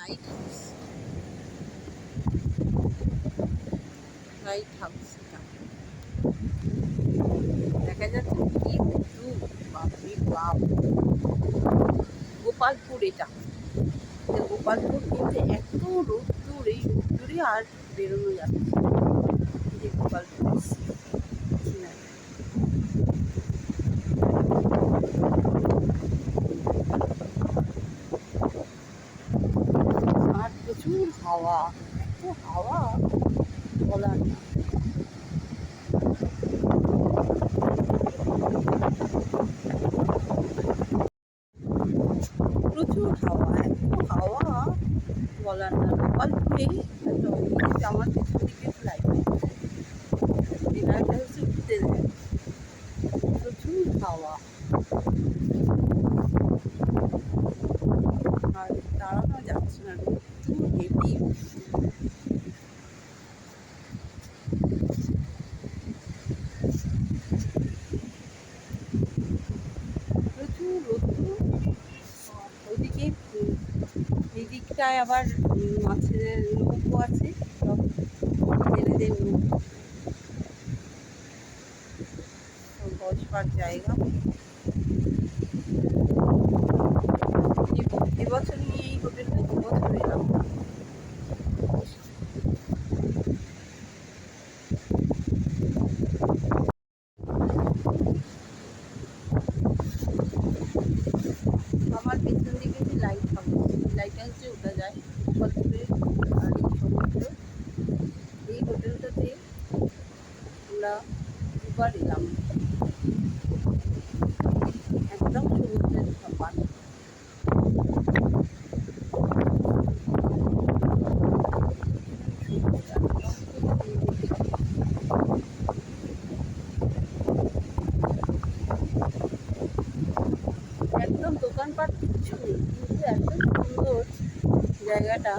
Light house, light house দেখা যাচ্ছে কিন্তু বাপরে বাপ, গোপালপুর এটা, গোপালপুর কিন্তু এত রোদ্দুর, এই রোদ্দুরে আর বেরোনো যাচ্ছে যে গোপালপুর আর প্রচুর হাওয়া, এত হাওয়া বলার না। প্রচুর হাওয়া, এত হাওয়া বলার না। গোপালপুরে আমার পেছন দিকে লাইট হচ্ছে উঠতে দেয়, প্রচুর হাওয়া আর দাঁড়ানো যাচ্ছে না, প্রচুর হেভি। প্রচুর রোদ্দুর। ওইদিকে এই দিকটায় আবার মাছের নৌকো আছে, সব জেলেদের নৌকো, বসবার জায়গা। এবছর নিয়ে এই হোটেলটা 2 বছর এলাম। আমার পেছন দিকে যে লাইট হাউস, লাইট হাউসে ওঠা যায় গোপালপুরের। আর এই সমুদ্র, এই হোটেলটাতে আমরা 2বার এলাম, একদম সমুদ্রের পাড়ে। একদম দোকানপাট কিচ্ছু নেই, কিন্তু এত সুন্দর জায়গাটা।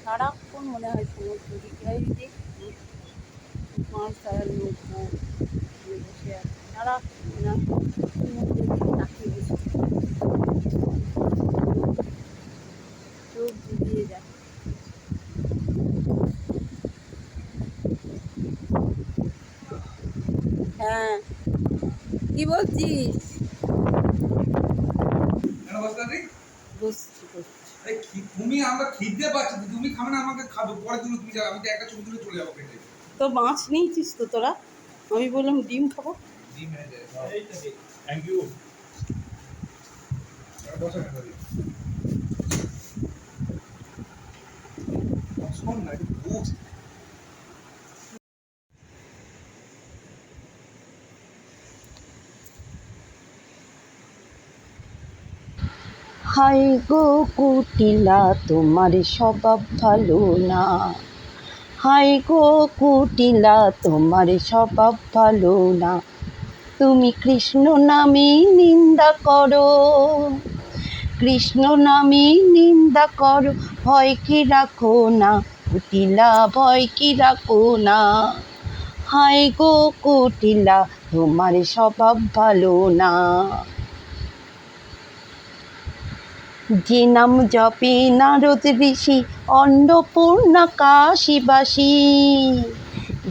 সারাক্ষণ মনে হয় সমুদ্র দিকে, যে মাছ ধরার নৌকো বসে আছে, সারাক্ষণ সমুদ্রের দিকে তাকিয়ে বসে, চোখ জুড়িয়ে যায়। হ্যাঁ, কি বলছিস? তুমি আমরা খিদে পাচ্ছি, তুমি খাবে না, আমাকে খাবে পরে, তুমি যাবে, আমি তো একটা ছবি তুলে চলে যাবো কেটে। তো মাছ নিয়েছিস তো তোরা? আমি বললাম ডিম খাবো। ডিম এনে দে, থ্যাংক ইউ। বসে না করি শোন না, একটু বুঝ। হায় গো কুটিলা তোমার স্বভাব ভালো না, হায় গো কুটিলা তোমার স্বভাব ভালো না, তুমি কৃষ্ণ নামে নিন্দা করো, কৃষ্ণ নামে নিন্দা করো, ভয় কি রাখো না কুটিলা, ভয় কি রাখো না, হায় গো কুটিলা তোমার স্বভাব ভালো না। যে নাম জপে নারদ ঋষি অন্নপূর্ণা কাশীবাসী,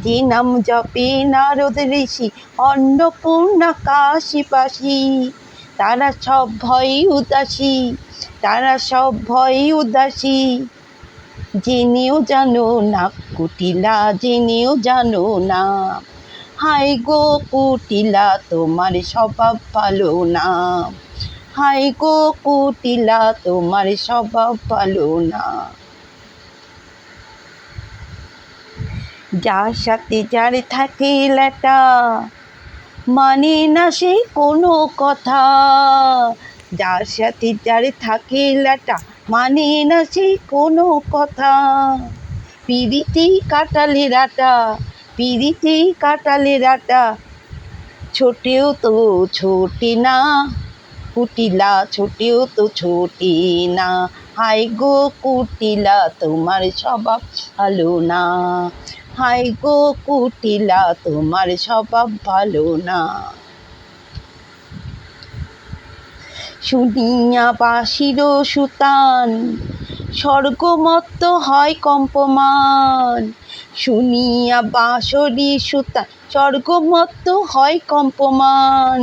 যে নাম জপে নারদ ঋষি অন্নপূর্ণা কাশীবাসী, তারা সব ভয়ে উদাসী, তারা সব ভয়ে উদাসী, জেনেও জানো না কুটিলা, জেনেও জানো না, হায় গো কুটিলা তোমার স্বভাব ভালো না, হায় গো কুটিলা তোমার স্বভাব ভালো না। যার সাথে যার থাকে লেটা, মানে না সে কোনো কথা, যার সাথে যার থাকে লেটা, মানে না সে কোনো কথা, পিরিতেই কাটালে রাটা, পিরিতেই কাটালে রাটা, ছোটেও তো ছোটে না কুটিলা, ছোটেও তো ছোটে না, হায় গো কুটিলা তোমার স্বভাব ভালো না, হায় গো কুটিলা তোমার স্বভাব ভালো না। শুনিয়া বাঁশির সুতান স্বর্গমত্ত হয় কম্পমান। শুনিয়া বাঁশরি সুতান স্বর্গমত্ত হয় কম্পমান।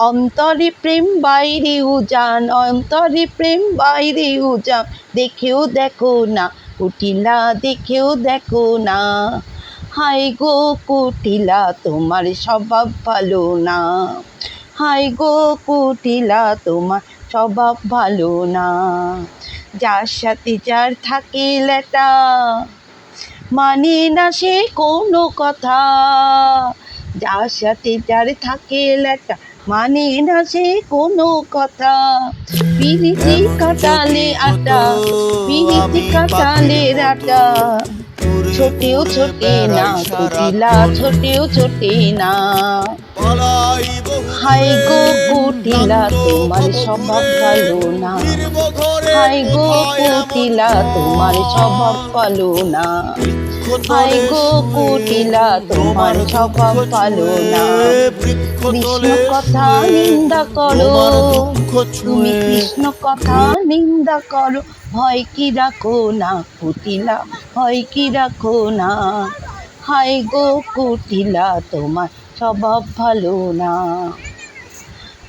অন্তরে প্রেম বাইরে উজান, অন্তরে প্রেম বাইরে উজান, দেখেও দেখো না কুটিলা, দেখেও দেখো না। হায় গো কুটিলা তোমার স্বভাব ভালো না, হায় গো কুটিলা তোমার স্বভাব ভালো না। যার সাথে যার থাকে লেটা মানে না সে কোনো কথা, যার সাথে যার থাকে লেটা মানে না সে কোনো কথা। পিরিতি কাটালে আটা, পিরিতি কাটালে আটা, ছোটেও ছোটে না কুটিলা, ছোটেও ছোটে না। হায় গো কুটিলা তোমার স্বভাব ভালো না, হায় গো কুটিলা তোমার স্বভাব ভালো না, হায় গো কুটিলা তোমার স্বভাব ভালো না। কৃষ্ণ কথা নিন্দা করো, তুমি কৃষ্ণ কথা নিন্দা করো, ভয় কি রাখো না কুটিলা, ভয় কি রাখো না। হায় গো কুটিলা তোমার স্বভাব ভালো না,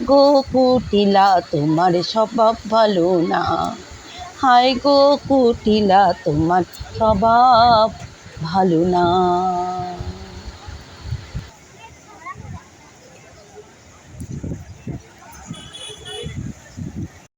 গো কুটিলা তোমার স্বভাব ভালো না। হায় গো কুটিলা তোমার স্বভাব ভালো না।